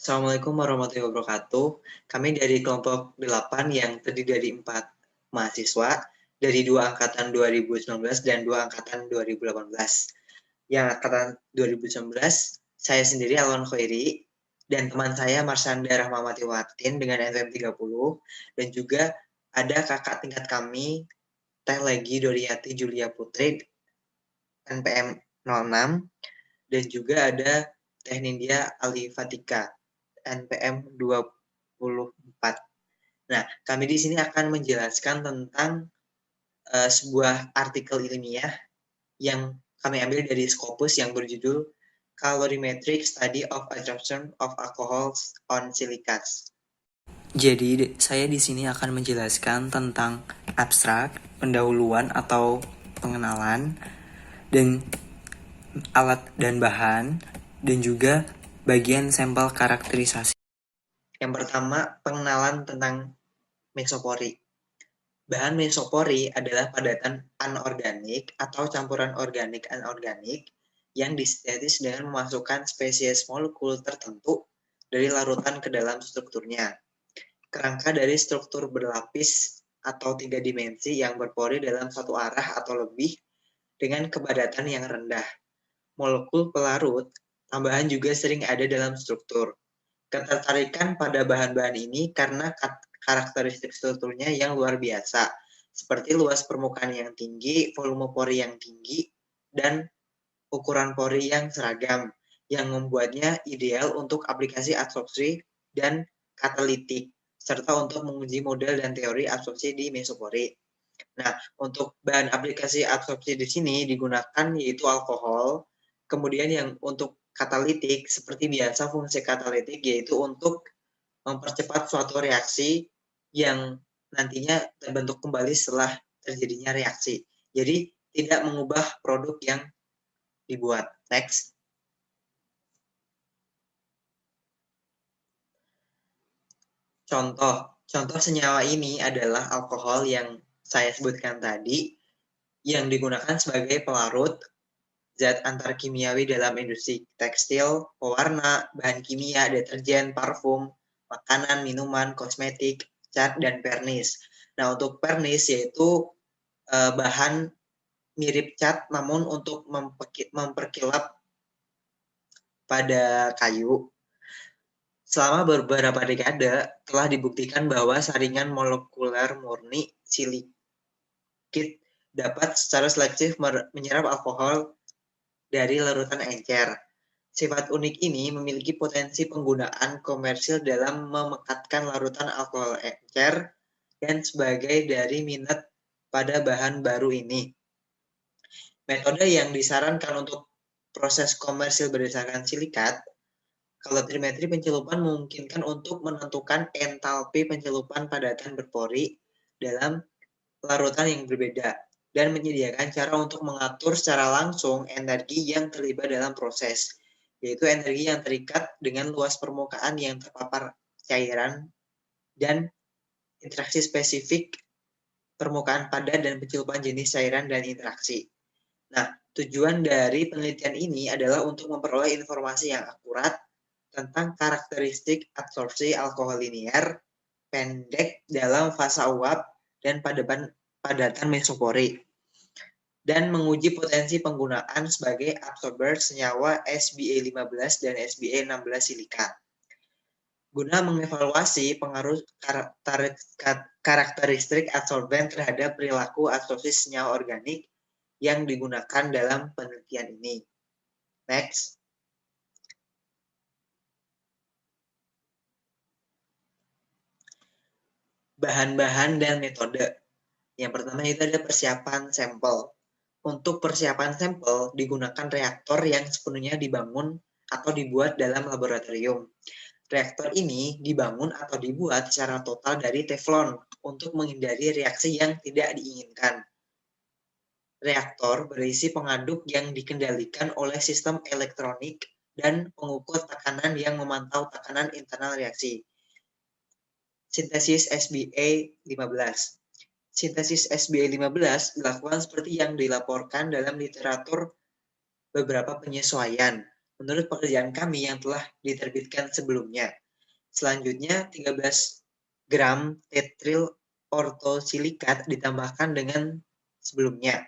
Assalamualaikum warahmatullahi wabarakatuh. Kami dari kelompok 8 yang terdiri dari 4 mahasiswa dari 2 angkatan 2019 dan 2 angkatan 2018. Yang angkatan 2019, saya sendiri Alwan Khairi dan teman saya Marsanda Rahmawati Watin dengan NPM 30 dan juga ada kakak tingkat kami Teh Legi Doriati Julia Putri NPM 06 dan juga ada Teh Nindya Alifatika NPM 24. Nah, kami di sini akan menjelaskan tentang sebuah artikel ilmiah yang kami ambil dari Scopus yang berjudul Calorimetric Study of Absorption of Alcohols on Silicates. Jadi, saya di sini akan menjelaskan tentang abstrak, pendahuluan atau pengenalan, dan alat dan bahan, dan juga bagian sampel karakterisasi. Yang pertama, pengenalan tentang mesopori. Bahan mesopori adalah padatan anorganik atau campuran organik anorganik yang disintetis dengan memasukkan spesies molekul tertentu dari larutan ke dalam strukturnya. Kerangka dari struktur berlapis atau 3 dimensi yang berpori dalam satu arah atau lebih dengan kepadatan yang rendah. Molekul pelarut tambahan juga sering ada dalam struktur. Ketertarikan pada bahan-bahan ini karena karakteristik strukturnya yang luar biasa, seperti luas permukaan yang tinggi, volume pori yang tinggi, dan ukuran pori yang seragam, yang membuatnya ideal untuk aplikasi absorpsi dan katalitik, serta untuk menguji model dan teori absorpsi di mesopori. Nah, untuk bahan aplikasi absorpsi di sini digunakan yaitu alkohol, kemudian yang untuk katalitik, seperti biasa fungsi katalitik yaitu untuk mempercepat suatu reaksi yang nantinya terbentuk kembali setelah terjadinya reaksi. Jadi tidak mengubah produk yang dibuat. Next. Contoh senyawa ini adalah alkohol yang saya sebutkan tadi, yang digunakan sebagai pelarut, zat antar kimiawi dalam industri tekstil, pewarna, bahan kimia, deterjen, parfum, makanan, minuman, kosmetik, cat, dan vernis. Nah, untuk vernis yaitu bahan mirip cat namun untuk memperkilap pada kayu. Selama beberapa dekade telah dibuktikan bahwa saringan molekuler murni silikit dapat secara selektif menyerap alkohol dari larutan encer. Sifat unik ini memiliki potensi penggunaan komersil dalam memekatkan larutan alkohol encer dan sebagai dari minat pada bahan baru ini. Metode yang disarankan untuk proses komersil berdasarkan silikat, kalorimetri pencelupan memungkinkan untuk menentukan entalpi pencelupan padatan berpori dalam larutan yang berbeda dan menyediakan cara untuk mengatur secara langsung energi yang terlibat dalam proses, yaitu energi yang terikat dengan luas permukaan yang terpapar cairan dan interaksi spesifik permukaan padat dan pencelupan jenis cairan dan interaksi. Nah, tujuan dari penelitian ini adalah untuk memperoleh informasi yang akurat tentang karakteristik absorpsi alkohol linear pendek dalam fasa uap dan padatan mesopori, dan menguji potensi penggunaan sebagai absorber senyawa SBA15 dan SBA16 silika. Guna mengevaluasi pengaruh karakteristik absorben terhadap perilaku absorpsi senyawa organik yang digunakan dalam penelitian ini. Next. Bahan-bahan dan metode. Yang pertama itu ada persiapan sampel. Untuk persiapan sampel digunakan reaktor yang sepenuhnya dibangun atau dibuat dalam laboratorium. Reaktor ini dibangun atau dibuat secara total dari teflon untuk menghindari reaksi yang tidak diinginkan. Reaktor berisi pengaduk yang dikendalikan oleh sistem elektronik dan pengukur tekanan yang memantau tekanan internal reaksi. Sintesis SBA15. Sintesis SBA15 dilakukan seperti yang dilaporkan dalam literatur beberapa penyesuaian. menurut pekerjaan kami yang telah diterbitkan sebelumnya. Selanjutnya, 13 gram tetril ortosilikat ditambahkan dengan sebelumnya.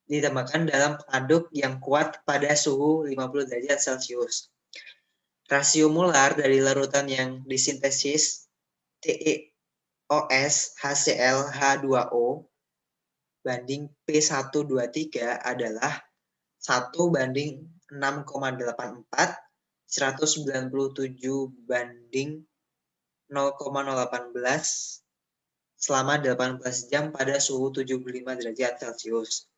Ditambahkan dalam pengaduk yang kuat pada suhu 50 derajat Celcius. Rasio molar dari larutan yang disintesis TeOS HCl H2O banding P123 adalah 1:6,84, 197 banding 0,018 selama 18 jam pada suhu 75 derajat Celcius.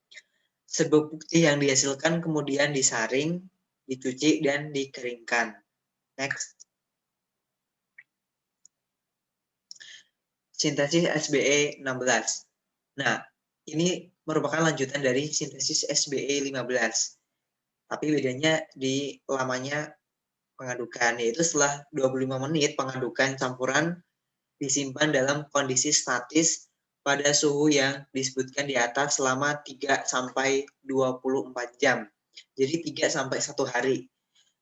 Serbuk bukti yang dihasilkan kemudian disaring, dicuci, dan dikeringkan. Next. Sintesis SBE 16. Nah, ini merupakan lanjutan dari sintesis SBE 15. Tapi bedanya di lamanya pengadukan, yaitu setelah 25 menit pengadukan campuran disimpan dalam kondisi statis pada suhu yang disebutkan di atas selama 3-24 jam. Jadi 3-1 hari.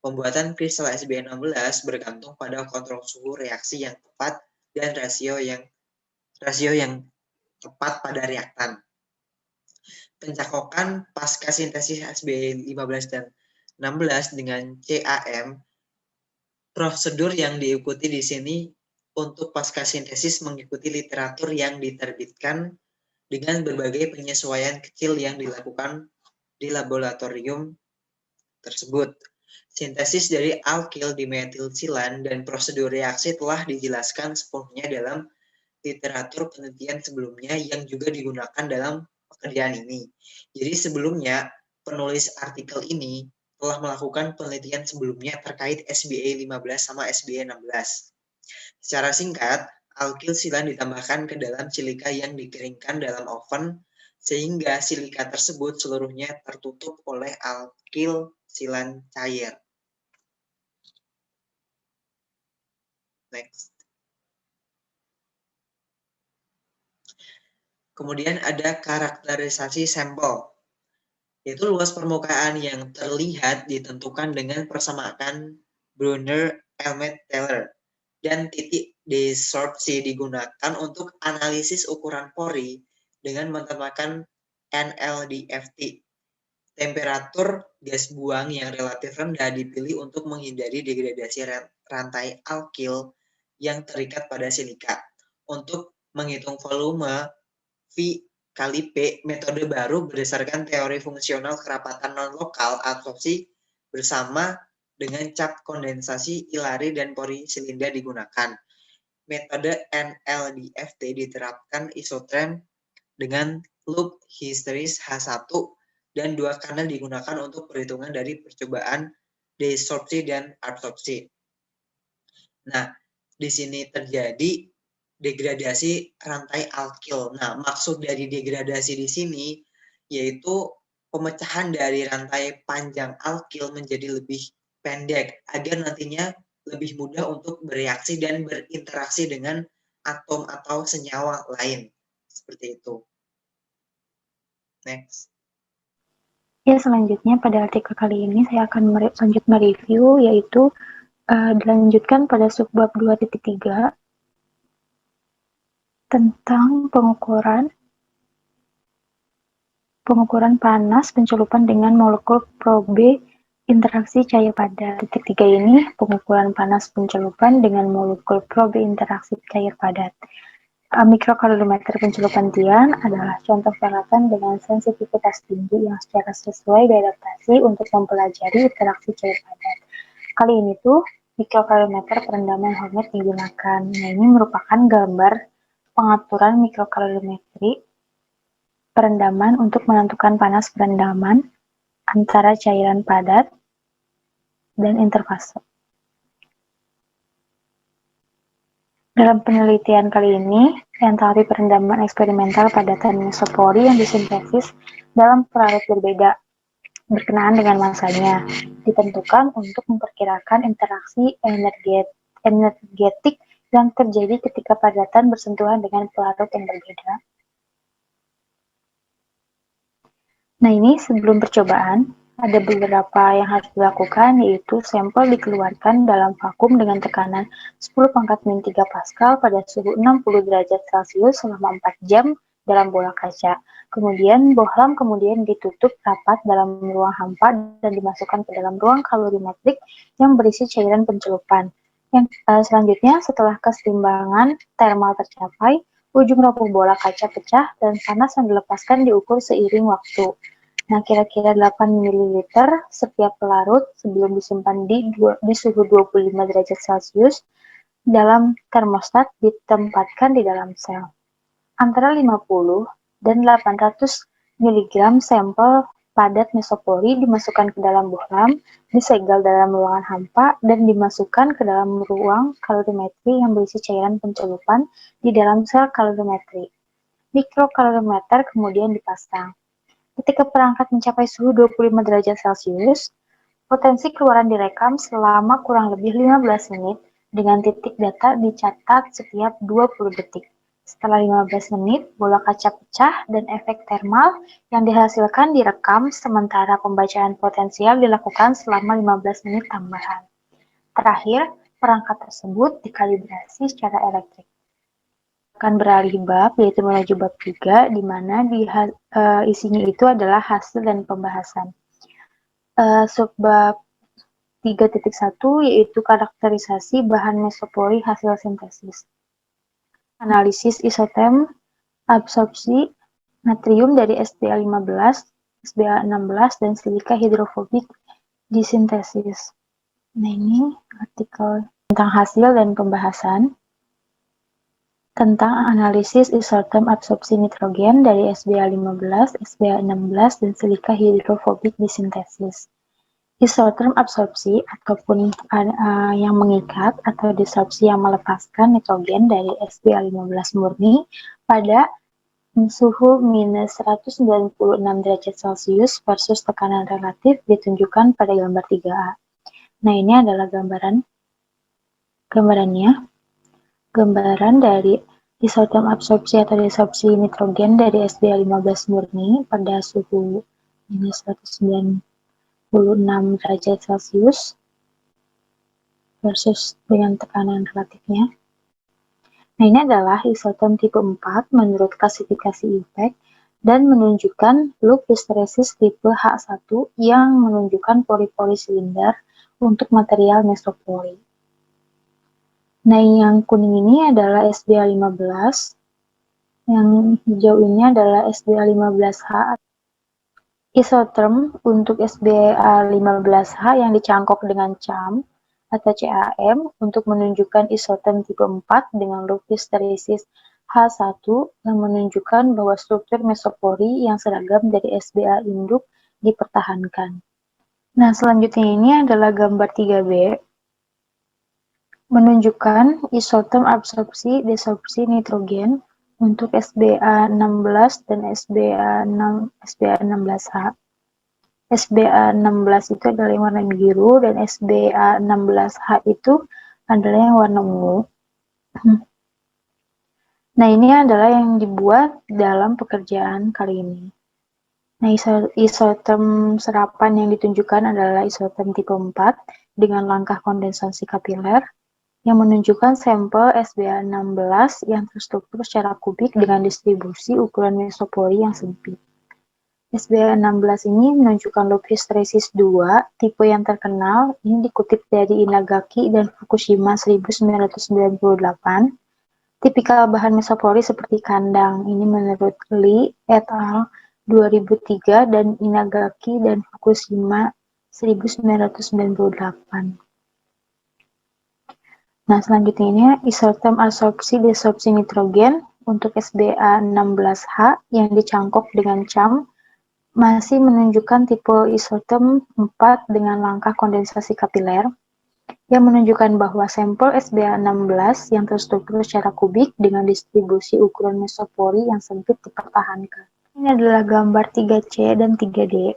Pembuatan kristal SBE16 bergantung pada kontrol suhu reaksi yang tepat dan rasio yang tepat pada reaktan. Pencakokan pasca sintesis SBE 15 dan 16 dengan CAM, prosedur yang diikuti di sini untuk pasca sintesis mengikuti literatur yang diterbitkan dengan berbagai penyesuaian kecil yang dilakukan di laboratorium tersebut. Sintesis dari alkil dimetilsilan dan prosedur reaksi telah dijelaskan sepenuhnya dalam literatur penelitian sebelumnya yang juga digunakan dalam pekerjaan ini. Jadi sebelumnya penulis artikel ini telah melakukan penelitian sebelumnya terkait SBE 15 sama SBE 16. Secara singkat, alkil silan ditambahkan ke dalam silika yang dikeringkan dalam oven sehingga silika tersebut seluruhnya tertutup oleh alkil silan cair. Next. Kemudian ada karakterisasi sampel, yaitu luas permukaan yang terlihat ditentukan dengan persamaan Brunner-Elmet-Taylor, dan titik desorpsi digunakan untuk analisis ukuran pori dengan menambahkan NLDFT. Temperatur gas buang yang relatif rendah dipilih untuk menghindari degradasi rantai alkil yang terikat pada silika. Untuk menghitung volume V kali P, metode baru berdasarkan teori fungsional kerapatan non-lokal absorpsi bersama dengan cap kondensasi ilari dan pori silinder digunakan. Metode NLDFT diterapkan isoterm dengan loop histeris H1 dan 2 kanal digunakan untuk perhitungan dari percobaan desorpsi dan absorpsi. Nah, di sini terjadi degradasi rantai alkil. Nah, maksud dari degradasi di sini yaitu pemecahan dari rantai panjang alkil menjadi lebih pendek agar nantinya lebih mudah untuk bereaksi dan berinteraksi dengan atom atau senyawa lain. Seperti itu. Next. Ya, selanjutnya pada artikel kali ini saya akan lanjut mereview, yaitu dilanjutkan pada subbab 2.3 tentang pengukuran panas pencelupan dengan molekul probe interaksi cair padat. Titik 3 ini pengukuran panas pencelupan dengan molekul probe interaksi cair padat. Mikrokalorimeter pencelupan Tian adalah contoh peralatan dengan sensitivitas tinggi yang secara sesuai diadaptasi untuk mempelajari interaksi cair padat. Kali ini tuh mikrokalorimeter perendaman Hornet digunakan. Nah, ini merupakan gambar pengaturan mikrokalorimetri perendaman untuk menentukan panas perendaman antara cairan padat dan interfase. Dalam penelitian kali ini, entalpi perendaman eksperimental padatan mesopori yang disintesis dalam pelarut berbeda berkenaan dengan masanya ditentukan untuk memperkirakan interaksi energetik yang terjadi ketika padatan bersentuhan dengan pelarut yang berbeda. Nah, ini sebelum percobaan, Ada beberapa yang harus dilakukan, yaitu sampel dikeluarkan dalam vakum dengan tekanan 10⁻³ Pascal pada suhu 60 derajat Celcius selama 4 jam dalam bola kaca. Kemudian bohlam kemudian ditutup rapat dalam ruang hampa dan dimasukkan ke dalam ruang kalorimetrik yang berisi cairan pencelupan. Selanjutnya, setelah keseimbangan termal tercapai, ujung rapuh bola kaca pecah dan panas yang dilepaskan diukur seiring waktu. Nah, kira-kira 8 ml setiap pelarut sebelum disimpan di suhu 25 derajat Celcius dalam termostat ditempatkan di dalam sel. Antara 50 dan 800 mg sampel padat mesopori dimasukkan ke dalam bohlam, disegel dalam ruangan hampa, dan dimasukkan ke dalam ruang kalorimetri yang berisi cairan pencelupan di dalam sel kalorimetri. Mikrokalorimeter kemudian dipasang. Ketika perangkat mencapai suhu 25 derajat Celcius, potensi keluaran direkam selama kurang lebih 15 menit dengan titik data dicatat setiap 20 detik. Setelah 15 menit, bola kaca pecah dan efek termal yang dihasilkan direkam, sementara pembacaan potensial dilakukan selama 15 menit tambahan. Terakhir, perangkat tersebut dikalibrasi secara elektrik. Akan beralih bab, yaitu menuju bab 3, di mana isinya itu adalah hasil dan pembahasan. Subbab 3.1 yaitu karakterisasi bahan mesopori hasil sintesis. Analisis isotem absorpsi natrium dari SbA15, SbA16, dan silika hidrofobik disintesis. Nah, ini artikel tentang hasil dan pembahasan tentang analisis isotem absorpsi nitrogen dari SbA15, SbA16, dan silika hidrofobik disintesis. Isoterm absorpsi ataupun yang mengikat atau desorpsi yang melepaskan nitrogen dari SbA15 murni pada suhu minus 196 derajat Celcius versus tekanan relatif ditunjukkan pada gambar 3A. Nah, ini adalah gambarannya. Gambaran dari isoterm absorpsi atau desorpsi nitrogen dari SbA15 murni pada suhu minus 196 derajat Celcius versus dengan tekanan relatifnya. Nah, ini adalah isoterm tipe 4 menurut klasifikasi IUPAC dan menunjukkan loop hysteresis tipe H1 yang menunjukkan pori-pori silinder untuk material mesopori. Nah, yang kuning ini adalah SbA15, yang hijau ini adalah SbA15H. Isoterm untuk SbA15H yang dicangkok dengan CAM atau CAM untuk menunjukkan isoterm tipe 4 dengan loop hysteresis H1 yang menunjukkan bahwa struktur mesopori yang seragam dari SbA induk dipertahankan. Nah, selanjutnya ini adalah gambar 3B menunjukkan isoterm absorpsi desorpsi nitrogen untuk SbA16 dan SbA16H. SbA16 itu adalah yang warna biru dan SbA16H itu adalah yang warna ungu. Nah, ini adalah yang dibuat dalam pekerjaan kali ini. Nah, isoterm serapan yang ditunjukkan adalah isoterm tipe 4 dengan langkah kondensasi kapiler yang menunjukkan sampel SbA16 yang terstruktur secara kubik dengan distribusi ukuran mesopori yang sempit. SbA16 ini menunjukkan loop hysteresis 2, tipe yang terkenal, ini dikutip dari Inagaki dan Fukushima 1998. Tipikal bahan mesopori seperti kandang, ini menurut Lee et al. 2003 dan Inagaki dan Fukushima 1998. Nah, selanjutnya ini isoterm absorpsi desorpsi nitrogen untuk SbA16H yang dicangkok dengan CAM masih menunjukkan tipe isoterm 4 dengan langkah kondensasi kapiler yang menunjukkan bahwa sampel SbA16 yang terstruktur secara kubik dengan distribusi ukuran mesopori yang sempit dipertahankan. Ini adalah gambar 3C dan 3D.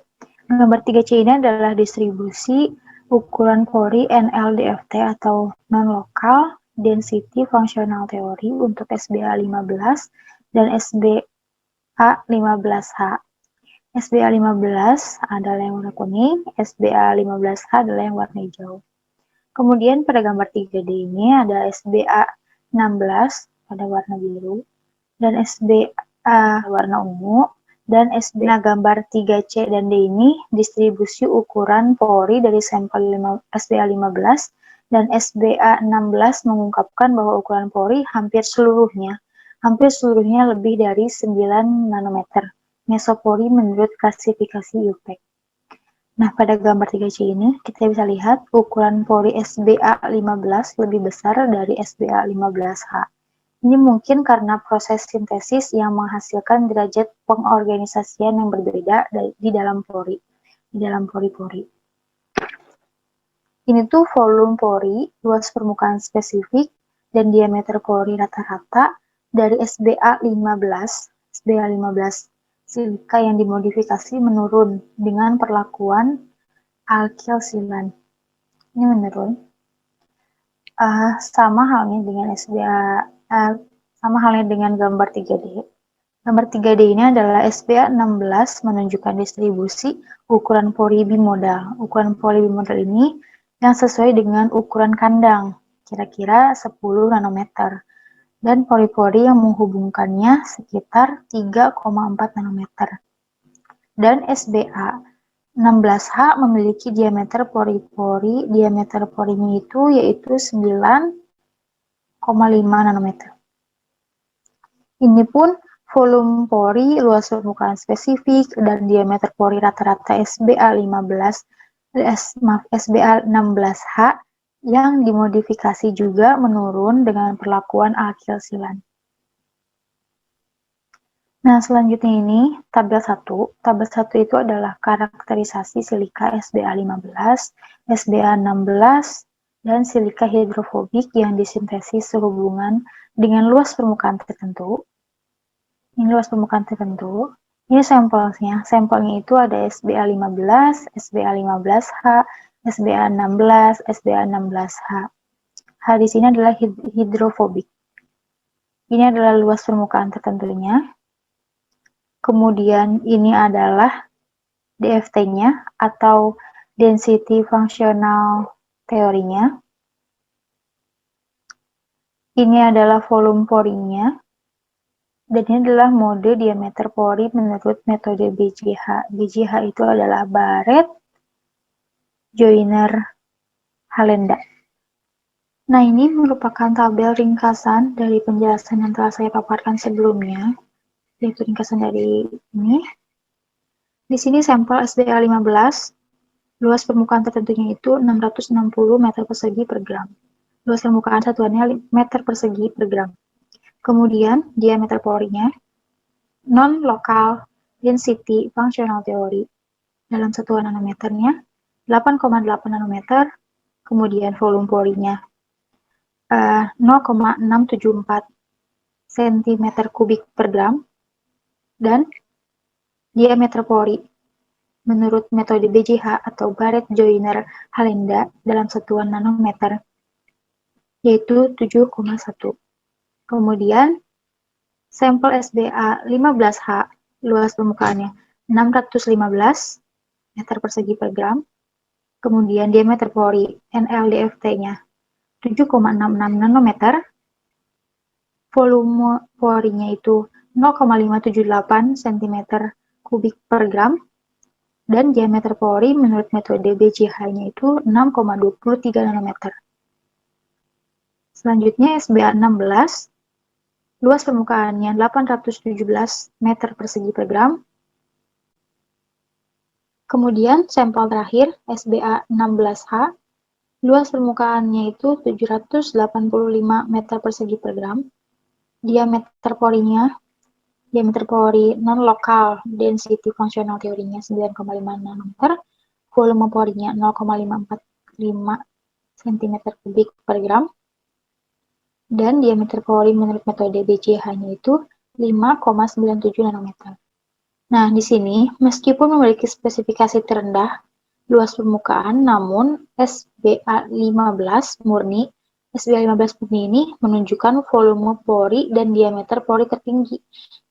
Gambar 3C ini adalah distribusi ukuran pori NLDFT atau non-local density functional theory untuk SbA15 dan SbA15H. SBA15 adalah yang warna kuning, SBA15H adalah yang warna hijau. Kemudian pada gambar 3D ini ada SBA16 pada warna biru, dan SBA warna ungu, dan SBA. Nah, gambar 3C dan D ini distribusi ukuran pori dari sampel SBA15, dan SBA16 mengungkapkan bahwa ukuran pori hampir seluruhnya lebih dari 9 nanometer mesopori menurut klasifikasi UPEC. Nah, pada gambar 3C ini, kita bisa lihat ukuran pori SBA15 lebih besar dari SBA15H. Ini mungkin karena proses sintesis yang menghasilkan derajat pengorganisasian yang berbeda di dalam pori-pori. Ini tuh volume pori, luas permukaan spesifik, dan diameter pori rata-rata dari SBA15 silika yang dimodifikasi menurun dengan perlakuan alkilsilan. Ini menurun. Sama halnya dengan gambar 3D. Gambar 3D ini adalah SBA16 menunjukkan distribusi ukuran pori bimodal. Ukuran pori bimodal ini yang sesuai dengan ukuran kandang, kira-kira 10 nanometer. Dan pori-pori yang menghubungkannya sekitar 3,4 nanometer. Dan SBA16H memiliki diameter porinya yaitu 9,5 nanometer. Ini pun volume pori, luas permukaan spesifik, dan diameter pori rata-rata SBA16H yang dimodifikasi juga menurun dengan perlakuan alkilsilan. Nah, selanjutnya ini tabel 1. Tabel 1 itu adalah karakterisasi silika SBA15, SBA16, dan silika hidrofobik yang disintesis sehubungan dengan luas permukaan tertentu. Ini luas permukaan tertentu. Ini sampelnya. Sampelnya itu ada SBA15, SBA15H, SBA16, SBA16H. H di sini adalah hidrofobik. Ini adalah luas permukaan tertentunya. Kemudian ini adalah DFT-nya atau density functional teorinya. Ini adalah volume porinya. Dan ini adalah mode diameter pori menurut metode BJH. BJH itu adalah Barrett, Joyner, Halenda. Nah, ini merupakan tabel ringkasan dari penjelasan yang telah saya paparkan sebelumnya, yaitu ringkasan dari ini. Di sini sampel SBA15, luas permukaan tertentunya itu 660 meter persegi per gram. Luas permukaan satuannya meter persegi per gram. Kemudian, diameter porinya, non-local density functional theory, dalam satuan nanometernya, 8,8 nanometer, kemudian volume porinya, 0,674 cm kubik per gram, dan diameter pori menurut metode BJH atau Barrett Joyner Halenda dalam satuan nanometer, yaitu 7,1. Kemudian, sampel SBA15H, luas permukaannya 615 meter persegi per gram, kemudian diameter pori NLDFT-nya 7,66 nanometer, volume porinya itu 0,578 cm kubik per gram, dan diameter pori menurut metode BJH-nya itu 6,23 nanometer. Selanjutnya SBA16, luas permukaannya 817 meter persegi per gram. Kemudian sampel terakhir SBA16H, luas permukaannya itu 785 meter persegi per gram. Diameter pori non-lokal density functional teorinya 9,5 nanometer. Volume porinya 0,545 cm kubik per gram. Dan diameter pori menurut metode BJH-nya itu 5,97 nanometer. Nah, di sini, meskipun memiliki spesifikasi terendah luas permukaan, namun SBA15 murni SBA15 murni ini menunjukkan volume pori dan diameter pori tertinggi.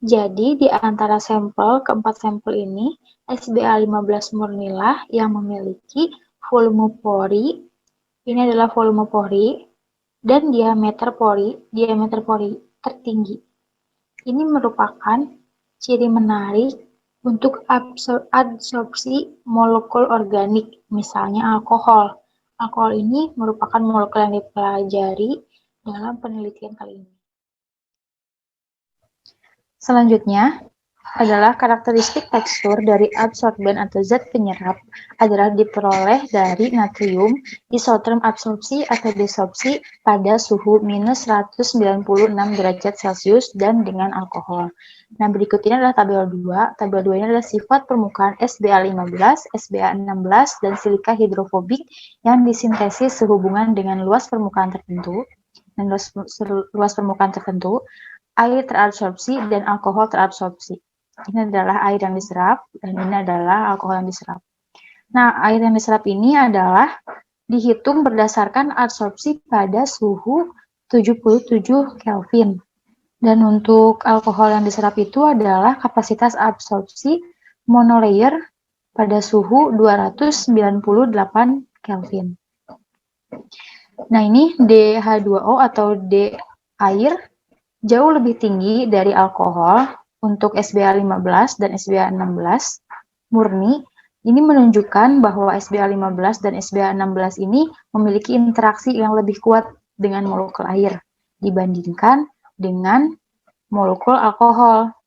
Jadi, di antara keempat sampel ini, SBA15 murnilah yang memiliki volume pori, ini adalah volume pori, dan diameter pori tertinggi. Ini merupakan ciri menarik untuk adsorpsi molekul organik, misalnya alkohol. Alkohol ini merupakan molekul yang dipelajari dalam penelitian kali ini. Selanjutnya adalah karakteristik tekstur dari adsorben atau zat penyerap adalah diperoleh dari natrium, isoterm absorpsi atau desorpsi pada suhu minus 196 derajat Celcius dan dengan alkohol. Nah, berikut ini adalah tabel 2. Tabel 2 ini adalah sifat permukaan SBA15, SBA16, dan silika hidrofobik yang disintesis sehubungan dengan luas permukaan tertentu. Dan luas permukaan tertentu, air terabsorpsi dan alkohol terabsorpsi. Ini adalah air yang diserap dan ini adalah alkohol yang diserap. Nah, air yang diserap ini adalah dihitung berdasarkan absorpsi pada suhu 77 Kelvin. Dan untuk alkohol yang diserap itu adalah kapasitas absorpsi monolayer pada suhu 298 Kelvin. Nah, ini DH2O atau D air jauh lebih tinggi dari alkohol untuk SBA15 dan SBA16 murni. Ini menunjukkan bahwa SBA15 dan SBA16 ini memiliki interaksi yang lebih kuat dengan molekul air dibandingkan dengan molekul alkohol.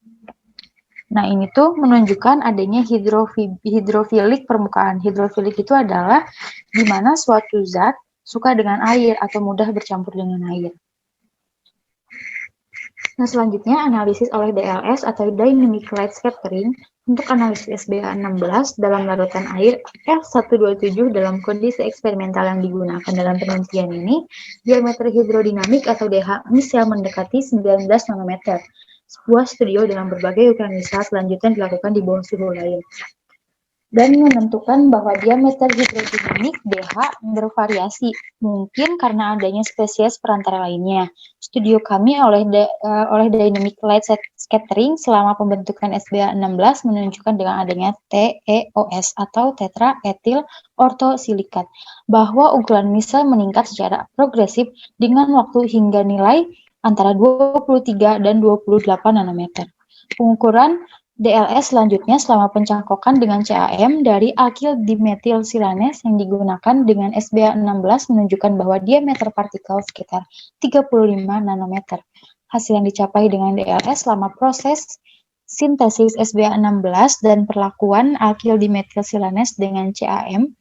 Nah, ini tuh menunjukkan adanya hidrofilik permukaan. Hidrofilik itu adalah di mana suatu zat suka dengan air atau mudah bercampur dengan air. Nah, selanjutnya analisis oleh DLS atau Dynamic Light Scattering untuk analisis SBA16 dalam larutan air F127 dalam kondisi eksperimental yang digunakan dalam penelitian ini, diameter hidrodinamik atau DH misal mendekati 19 nanometer. Sebuah studio dengan berbagai ukuran misal selanjutnya dilakukan di bawah suhu lain. Dan menentukan bahwa diameter hidrodinamik DH bervariasi, mungkin karena adanya spesies perantara lainnya. Studio kami oleh Dynamic Light Scattering selama pembentukan SBA16 menunjukkan dengan adanya TEOS atau tetraetil ortosilikat, bahwa ukuran misal meningkat secara progresif dengan waktu hingga nilai antara 23 dan 28 nanometer. Pengukuran DLS selanjutnya selama pencangkokan dengan CAM dari alkyl dimetil silanes yang digunakan dengan SBA16 menunjukkan bahwa diameter partikel sekitar 35 nanometer. Hasil yang dicapai dengan DLS selama proses sintesis SBA16 dan perlakuan alkyl dimetil silanes dengan CAM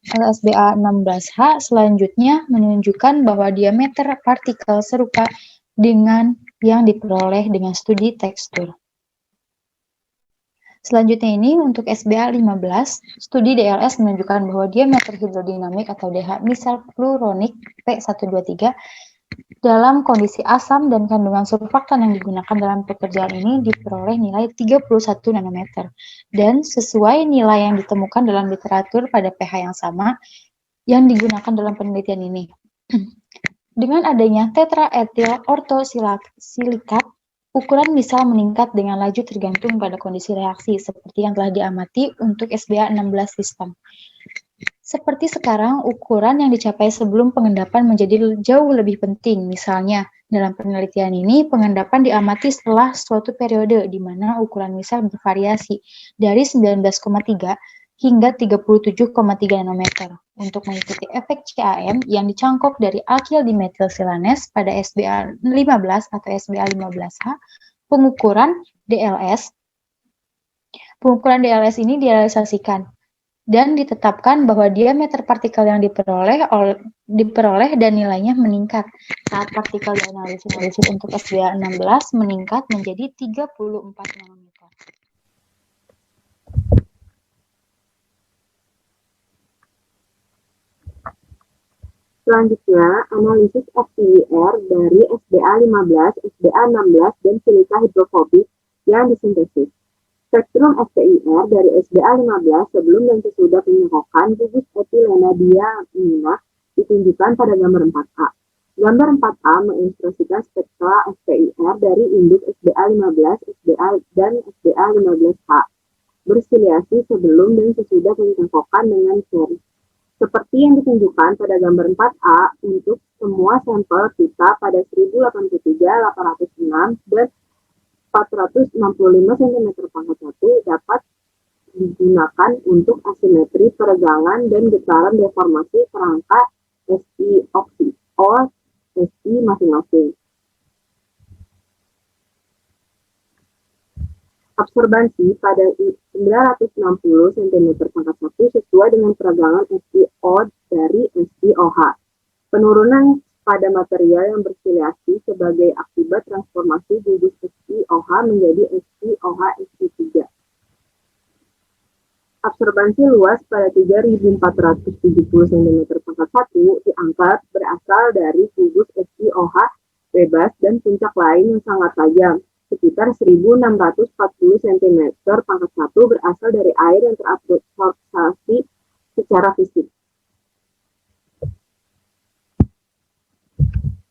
SBA16H selanjutnya menunjukkan bahwa diameter partikel serupa dengan yang diperoleh dengan studi tekstur. Selanjutnya ini untuk SBA15, studi DLS menunjukkan bahwa diameter hidrodinamik atau DH misal fluoronik P123 dalam kondisi asam dan kandungan surfaktan yang digunakan dalam pekerjaan ini diperoleh nilai 31 nanometer dan sesuai nilai yang ditemukan dalam literatur pada pH yang sama yang digunakan dalam penelitian ini. Dengan adanya tetraetil ortosilikat, ukuran misal meningkat dengan laju tergantung pada kondisi reaksi, seperti yang telah diamati untuk SBA16 sistem. Seperti sekarang, ukuran yang dicapai sebelum pengendapan menjadi jauh lebih penting. Misalnya, dalam penelitian ini, pengendapan diamati setelah suatu periode, di mana ukuran misal bervariasi dari 19,3 hingga 37,3 nanometer. Untuk mengikuti efek CAM yang dicangkok dari alkyl dimetil silanes pada SBA15 atau SBA15H, pengukuran DLS ini direalisasikan dan ditetapkan bahwa diameter partikel yang diperoleh dan nilainya meningkat saat partikel dianalisis untuk SBA16 meningkat menjadi 34 nanometer. Selanjutnya, analisis FTIR dari SBA15, SBA16, dan silika hidrofobik yang disintesis. Spektrum FTIR dari SBA15 sebelum dan sesudah penyangkokan gugus etilena diamina ditunjukkan pada gambar 4A. Gambar 4A mengilustrasikan spektra SPIR dari induk SBA15, SBA, dan SBA15H bersiliasi sebelum dan sesudah pencangkokan dengan seri. Seperti yang ditunjukkan pada gambar 4A, untuk semua sampel pita pada 1083, 806, dan 465 cm pangkat 1 dapat digunakan untuk asimetri peregangan dan getaran deformasi kerangka SI oksi o SI masing-masing. Absorbansi pada 960 cm pangkat 1 sesuai dengan peregangan SiO dari SiOH. Penurunan pada material yang bersiliasi sebagai akibat transformasi gugus SiOH menjadi SiOH Sp3. Absorbansi luas pada 3.470 cm pangkat 1 diangkat berasal dari gugus SiOH bebas dan puncak lain yang sangat tajam. Sekitar 1.640 cm pangkat 1 berasal dari air yang terabsorbasi secara fisik.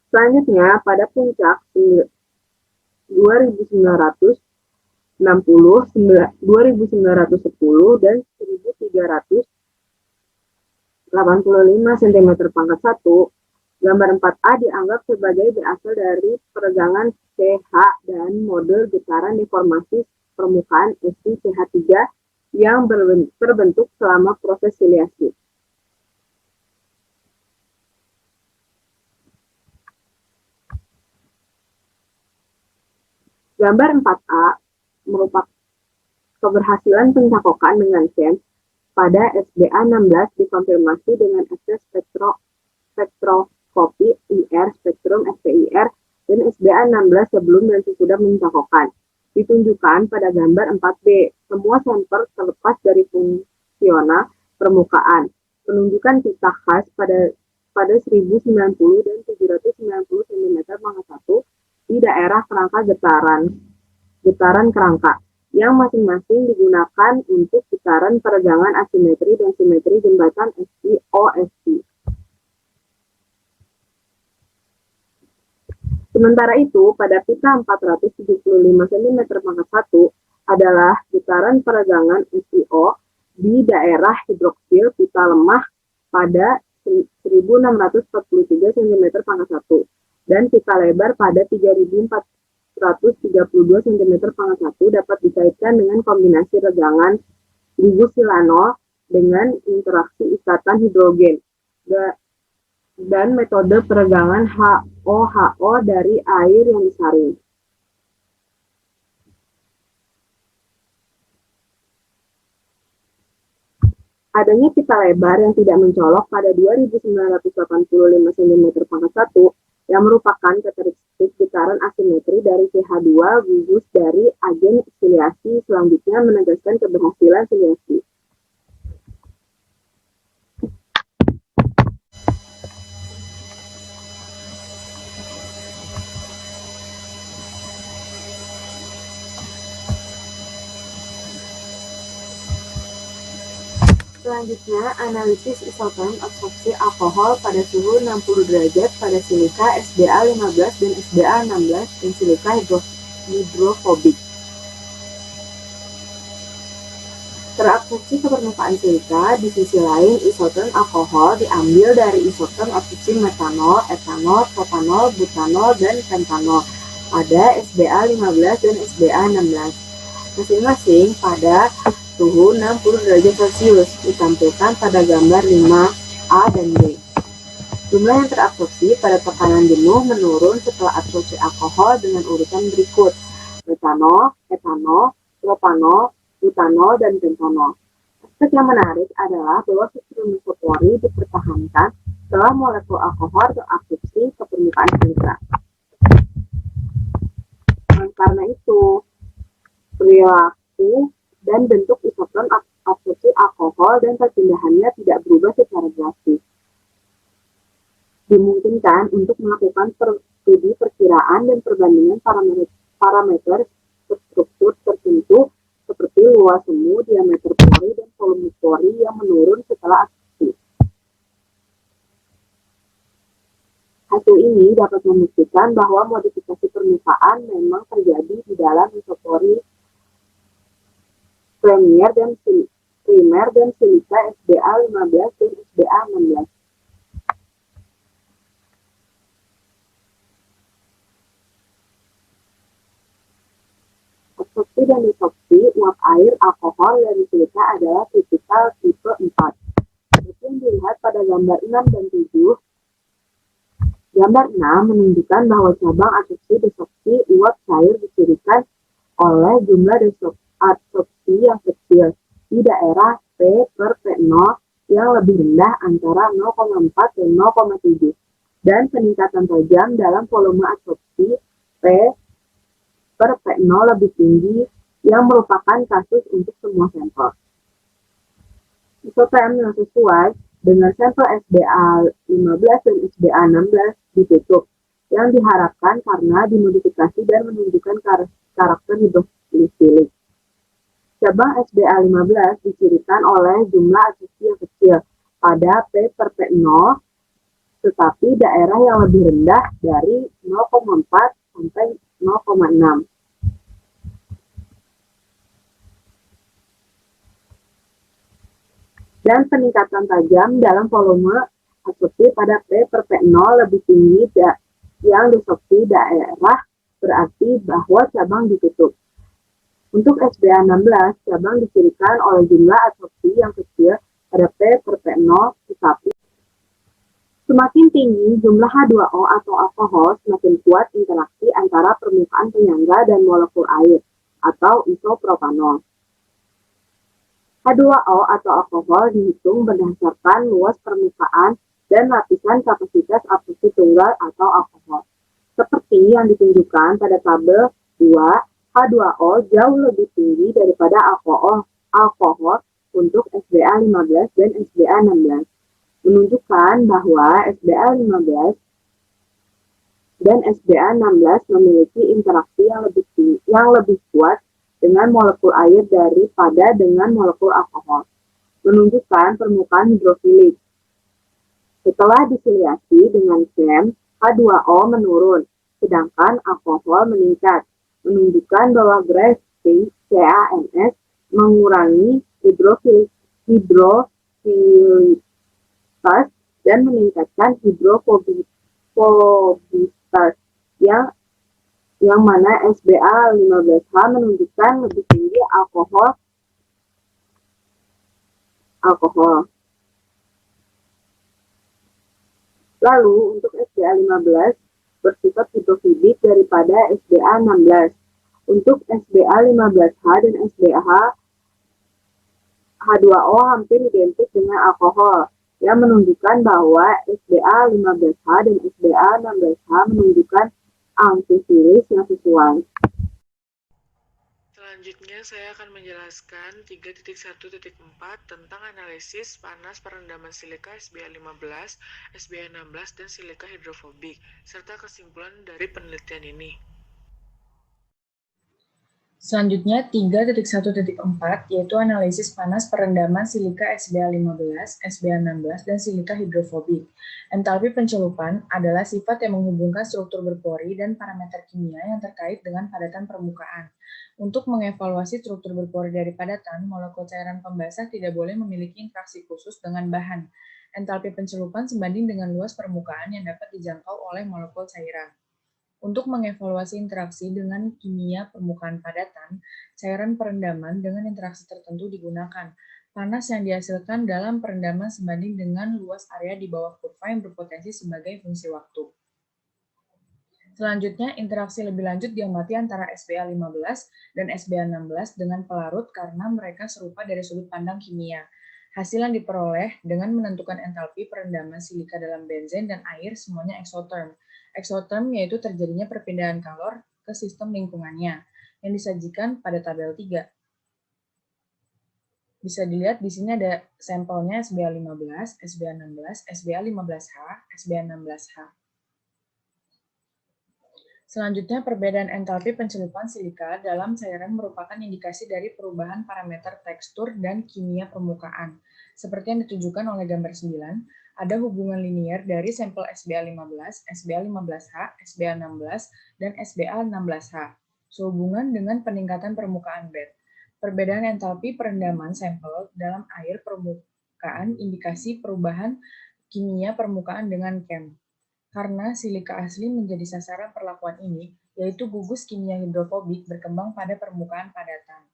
Selanjutnya, pada puncak 2960, 2910, dan 1385 cm pangkat 1, gambar 4A dianggap sebagai berasal dari peregangan CH dan mode getaran deformasi permukaan SiCH3 yang terbentuk selama proses siliasi. Gambar 4A merupakan keberhasilan pencangkokan dengan SEM pada SBA16 dikonfirmasi dengan akses spektroskopi IR spektrum SPIR dan SBA16 sebelum dan sesudah mencangkokan. Ditunjukkan pada gambar 4B, semua sampel terlepas dari fungsional permukaan. Penunjukan pita khas pada 1090 dan 790 cm pangkat 1 di daerah kerangka getaran kerangka, yang masing-masing digunakan untuk getaran peregangan asimetri dan simetri jembatan SI-OSI. Sementara itu, pada pita 475 cm pangkat 1 adalah getaran peregangan SiO di daerah hidroksil pita lemah pada 1643 cm pangkat 1 dan pita lebar pada 3432 cm pangkat 1 dapat dikaitkan dengan kombinasi regangan gugus silanol dengan interaksi ikatan hidrogen dan metode peregangan HO dari air yang disaring. Adanya pita lebar yang tidak mencolok pada 2985 cm pangkat 1 yang merupakan karakteristik getaran asimetri dari CH2 gugus dari agen siliasi selanjutnya menegaskan keberhasilan siliasi. Selanjutnya, analisis isoton absorpsi alkohol pada suhu 60 derajat pada silika SBA15 dan SBA16 dan silika hidrofobik. Terabsorpsi ke permukaan silika, di sisi lain isoton alkohol diambil dari isoton absorpsi metanol, etanol, propanol, butanol, dan pentanol pada SBA15 dan SBA16. Masing-masing pada suhu 60 derajat Celcius ditampilkan pada gambar 5A dan B. Jumlah yang terabsorpsi pada tekanan jenuh menurun setelah absorpsi alkohol dengan urutan berikut: metanol, etanol, propanol, butanol, dan pentanol. Aspek yang menarik adalah bahwa struktur mesopori dipertahankan setelah molekul alkohol terabsorpsi ke permukaan silika. Karena itu, perilaku dan bentuk isoton absorpsi alkohol dan perpindahannya tidak berubah secara drastis. Dimungkinkan untuk melakukan studi perkiraan dan perbandingan parameter struktur tertentu seperti luas semu, diameter pori, dan volume pori yang menurun setelah absorpsi. Hasil ini dapat membuktikan bahwa modifikasi permukaan memang terjadi di dalam isopori primer dan silika SBA15 dan SBA16. Absorpsi dan disopsi uap air alkohol dari silika adalah tipikal tipe 4. Seperti yang dilihat pada gambar 6 dan 7, gambar 6 menunjukkan bahwa cabang absorpsi-disopsi uap cair dicirikan oleh jumlah absorpsi yang kecil di daerah P per P0 yang lebih rendah antara 0,4 dan 0,7 dan peningkatan tajam dalam volume absorpsi P per P0 lebih tinggi yang merupakan kasus untuk semua sampel. Isoterm yang sesuai dengan sampel SBA15 dan SBA16 ditutup, yang diharapkan karena dimodifikasi dan menunjukkan karakter hidrofililik. Cabang SBA15 dicirikan oleh jumlah absorpsi yang kecil pada P per P0, tetapi daerah yang lebih rendah dari 0,4 sampai 0,6. Dan peningkatan tajam dalam volume absorpsi pada P per P0 lebih tinggi yang disopsi daerah berarti bahwa cabang ditutup. Untuk SBA16, cabang dicirikan oleh jumlah absorpsi yang kecil pada P per P0, tetapi semakin tinggi jumlah H2O atau alkohol, semakin kuat interaksi antara permukaan penyangga dan molekul air atau isopropanol. H2O atau alkohol dihitung berdasarkan luas permukaan dan lapisan kapasitas absorpsi tunggal atau alkohol. Seperti yang ditunjukkan pada tabel 2, H2O jauh lebih tinggi daripada alkohol untuk SBA15 dan SBA16, menunjukkan bahwa SBA15 dan SBA16 memiliki interaksi yang lebih kuat dengan molekul air daripada dengan molekul alkohol, menunjukkan permukaan hidrofilik. Setelah disiliasi dengan CAM, H2O menurun, sedangkan alkohol meningkat, menunjukkan bahwa grafting CaNS mengurangi hidrofilitas dan meningkatkan hidrofobitas yang mana SBA15H menunjukkan lebih tinggi alkohol. Lalu untuk SBA15 bersifat hidrofobik daripada SBA16. Untuk SBA15H dan H2O hampir identik dengan alkohol, yang menunjukkan bahwa SBA15H dan SBA16H menunjukkan antivirus yang sesuai. Selanjutnya saya akan menjelaskan 3.1.4 tentang analisis panas perendaman silika SBA15, SBA16, dan silika hidrofobik, serta kesimpulan dari penelitian ini. Selanjutnya 3.1.4 yaitu analisis panas perendaman silika SBA15, SBA16, dan silika hidrofobik. Entalpi pencelupan adalah sifat yang menghubungkan struktur berpori dan parameter kimia yang terkait dengan padatan permukaan. Untuk mengevaluasi struktur berpori dari padatan, molekul cairan pembasah tidak boleh memiliki interaksi khusus dengan bahan. Entalpi pencelupan sebanding dengan luas permukaan yang dapat dijangkau oleh molekul cairan. Untuk mengevaluasi interaksi dengan kimia permukaan padatan, cairan perendaman dengan interaksi tertentu digunakan. Panas yang dihasilkan dalam perendaman sebanding dengan luas area di bawah kurva yang berpotensi sebagai fungsi waktu. Selanjutnya, interaksi lebih lanjut diamati antara SBA15 dan SBA16 dengan pelarut karena mereka serupa dari sudut pandang kimia. Hasil yang diperoleh dengan menentukan entalpi perendaman silika dalam benzen dan air semuanya exotherm. Exotherm yaitu terjadinya perpindahan kalor ke sistem lingkungannya, yang disajikan pada tabel 3. Bisa dilihat di sini ada sampelnya SBA15, SBA16, SBA15H, SBA16H. Selanjutnya, perbedaan entalpi pencelupan silika dalam cairan merupakan indikasi dari perubahan parameter tekstur dan kimia permukaan. Seperti yang ditunjukkan oleh gambar 9, ada hubungan linier dari sampel SBA15, SBA15H, SBA16, dan SBA16H sehubungan dengan peningkatan permukaan bed. Perbedaan entalpi perendaman sampel dalam air permukaan indikasi perubahan kimia permukaan dengan chem. Karena silika asli menjadi sasaran perlakuan ini, yaitu gugus kimia hidrofobik berkembang pada permukaan padatan.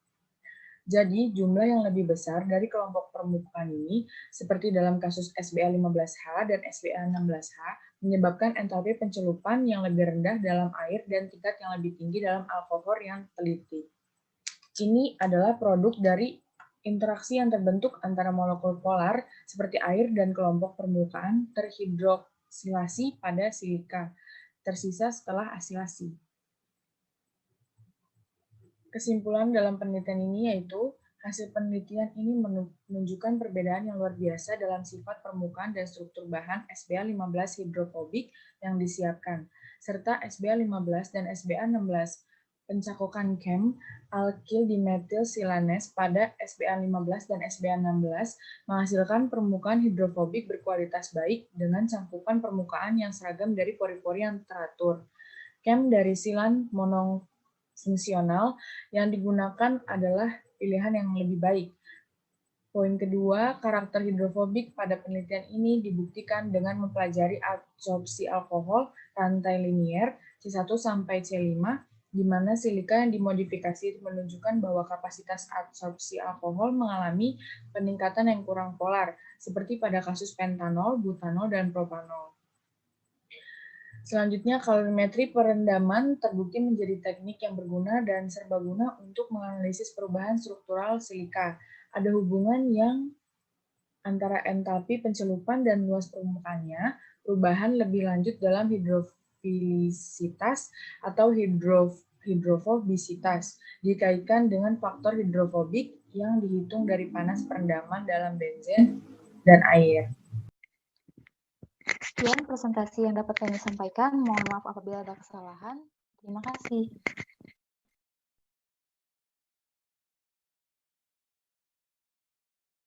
Jadi, jumlah yang lebih besar dari kelompok permukaan ini, seperti dalam kasus SBA15H dan SBA16H, menyebabkan entalpi pencelupan yang lebih rendah dalam air dan tingkat yang lebih tinggi dalam alkohol yang teliti. Ini adalah produk dari interaksi yang terbentuk antara molekul polar seperti air dan kelompok permukaan terhidroksilasi pada silika, tersisa setelah asilasi. Kesimpulan dalam penelitian ini yaitu, hasil penelitian ini menunjukkan perbedaan yang luar biasa dalam sifat permukaan dan struktur bahan SBA15 hidrofobik yang disiapkan, serta SBA15 dan SBA16. Pencakokan chem alkyl dimetil silanes pada SBA15 dan SBA16 menghasilkan permukaan hidrofobik berkualitas baik dengan cangkupan permukaan yang seragam dari pori-pori yang teratur. Chem dari silan monofungsional yang digunakan adalah pilihan yang lebih baik. Poin kedua, karakter hidrofobik pada penelitian ini dibuktikan dengan mempelajari absorpsi alkohol rantai linier C1 sampai C5, di mana silika yang dimodifikasi menunjukkan bahwa kapasitas absorpsi alkohol mengalami peningkatan yang kurang polar, seperti pada kasus pentanol, butanol, dan propanol. Selanjutnya, kalorimetri perendaman terbukti menjadi teknik yang berguna dan serbaguna untuk menganalisis perubahan struktural silika. Ada hubungan yang antara entalpi pencelupan dan luas permukaannya, perubahan lebih lanjut dalam hidrofilisitas atau hidrofobisitas, dikaitkan dengan faktor hidrofobik yang dihitung dari panas perendaman dalam benzen dan air. Sekian presentasi yang dapat kami sampaikan. Mohon maaf apabila ada kesalahan. Terima kasih.